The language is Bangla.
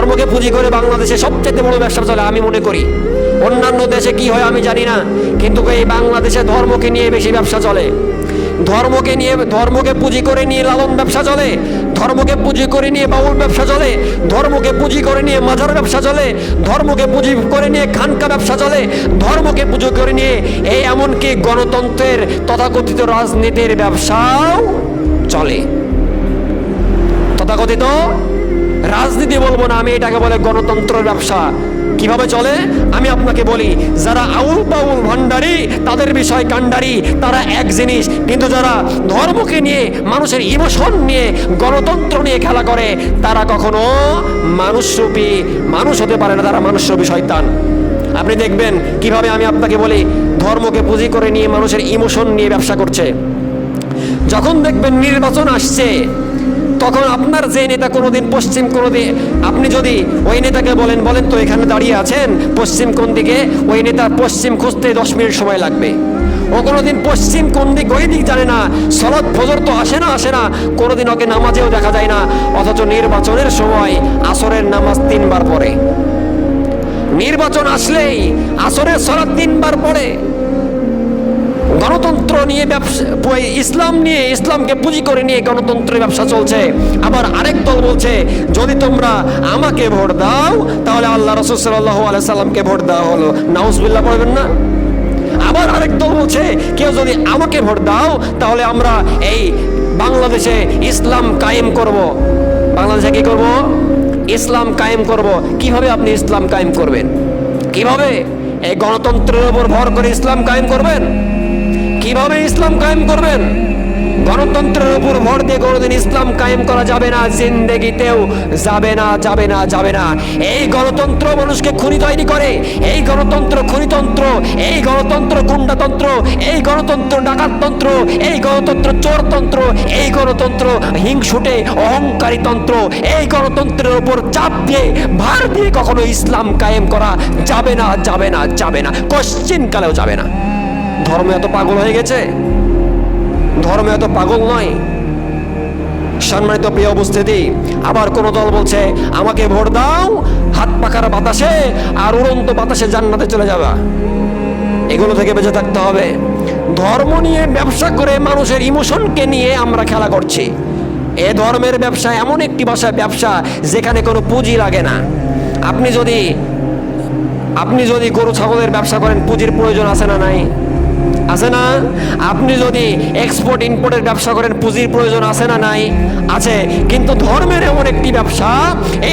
ধর্মকে পুঁজি করে বাংলাদেশে সবচেয়ে বড় ব্যবসা চলে আমি মনে করি। অন্যান্য দেশে কি হয় আমি জানি না, কিন্তু এই বাংলাদেশে ধর্মকে নিয়ে বেশি ব্যবসা চলে। ধর্মকে পুঁজি করে নিয়ে লালন ব্যবসা চলে, ধর্মকে পুঁজি করে নিয়ে বাউল ব্যবসা চলে, ধর্মকে পুঁজি করে নিয়ে মাজার ব্যবসা চলে, ধর্মকে পুঁজি করে নিয়ে খানকা ব্যবসা চলে, ধর্মকে পুঁজি করে নিয়ে এই এমনকি গণতন্ত্রের তথাকথিত রাজনীতির ব্যবসাও চলে। তথাকথিত রাজনীতি বলবো না আমি, এটাকে বলে গণতন্ত্রের ব্যবসা। কিভাবে চলে আমি আপনাকে বলি। যারা আউল বাউল ভান্ডারি তাদের বিষয় কান্ডারি, তারা এক জিনিস, কিন্তু যারা ধর্মকে নিয়ে মানুষের ইমোশন নিয়ে গণতন্ত্র নিয়ে খেলা করে তারা কখনো মানুষরূপী মানুষ হতে পারে না, তারা মানুষরূপী শয়তান। আপনি দেখবেন কিভাবে আমি আপনাকে বলি, ধর্মকে পুঁজি করে নিয়ে মানুষের ইমোশন নিয়ে ব্যবসা করছে। যখন দেখবেন নির্বাচন আসছে তখন আপনার যে নেতা কোনোদিন পশ্চিম, কোনোদিন আপনি যদি ওই নেতাকে বলেন তো এখানে দাঁড়িয়ে আছেন পশ্চিম কোন দিকে, ওই নেতা পশ্চিম খুঁজতে 10 মিনিট সময় লাগবে। ও কোনোদিন পশ্চিম কোন দিক ওই দিক জানে না, সালাত ফজর তো আসে না, কোনোদিন ওকে নামাজেও দেখা যায় না। অথচ নির্বাচনের সময় আসরের নামাজ 3 বার পড়ে, নির্বাচন আসলেই আসরের সালাত 3 বার পড়ে। গণতন্ত্র নিয়ে ব্যবসা, ইসলাম নিয়ে, ইসলামকে পুঁজি করে নিয়ে গণতন্ত্রের ব্যবসা চলছে। আবার আরেক দল বলছে যদি তোমরা আমাকে ভোট দাও তাহলে আল্লাহ রাসূল সাল্লাল্লাহু আলাইহি সাল্লামকে ভোট দেওয়া হলো। নাউজুবিল্লাহ পড়বেন না? আবার আরেক দল বলছে কেউ যদি আমাকে ভোট দাও তাহলে আমরা এই বাংলাদেশে ইসলাম কায়েম করব। বাংলাদেশে কি করব? ইসলাম কায়েম করব। কিভাবে আপনি ইসলাম কায়েম করবেন? কিভাবে? এই গণতন্ত্রের উপর ভর করে ইসলাম কায়েম করবেন? কিভাবে ইসলাম কায়েম করবেন? গণতন্ত্রের উপর ভর দিয়ে কোনোদিন ইসলাম কায়েম করা যাবে না, জিন্দেগিতেও যাবে না। এই গণতন্ত্র মানুষকে খুনি তৈরি করে, এই গণতন্ত্র খুনিতন্ত্র, এই গণতন্ত্র গুন্ডাতন্ত্র, এই গণতন্ত্র ডাকাততন্ত্র, এই গণতন্ত্র চোরতন্ত্র, এই গণতন্ত্র হিংসুটে অহংকারী তন্ত্র। এই গণতন্ত্রের উপর চাপ দিয়ে ভার দিয়ে কখনো ইসলাম কায়েম করা যাবে না, কোশ্চিনকালেও যাবে না। ধর্ম এত পাগল হয়ে গেছে? ধর্ম এত পাগল নয়। সম্মানিত প্রিয় উপস্থিতি, আবার কোন দল বলছে আমাকে ভোট দাও, হাত পাখার বাতাসে আর উড়ন্ত বাতাসে জান্নাতে চলে যাবা। এগুলো থেকে বেঁচে থাকতে হবে। ধর্ম নিয়ে ব্যবসা করে মানুষের ইমোশনকে নিয়ে আমরা খেলা করছি। এ ধর্মের ব্যবসা এমন একটি ব্যবসা যেখানে কোনো পুঁজি লাগে না। আপনি যদি গরু ছাগলের ব্যবসা করেন পুঁজির প্রয়োজন আছে না নাই? আছে না? আপনি যদি এক্সপোর্ট ইম্পোর্টের ব্যবসা করেন পুঁজির প্রয়োজন আছে না নাই? আছে। কিন্তু ধর্মের এমন একটি ব্যবসা, এই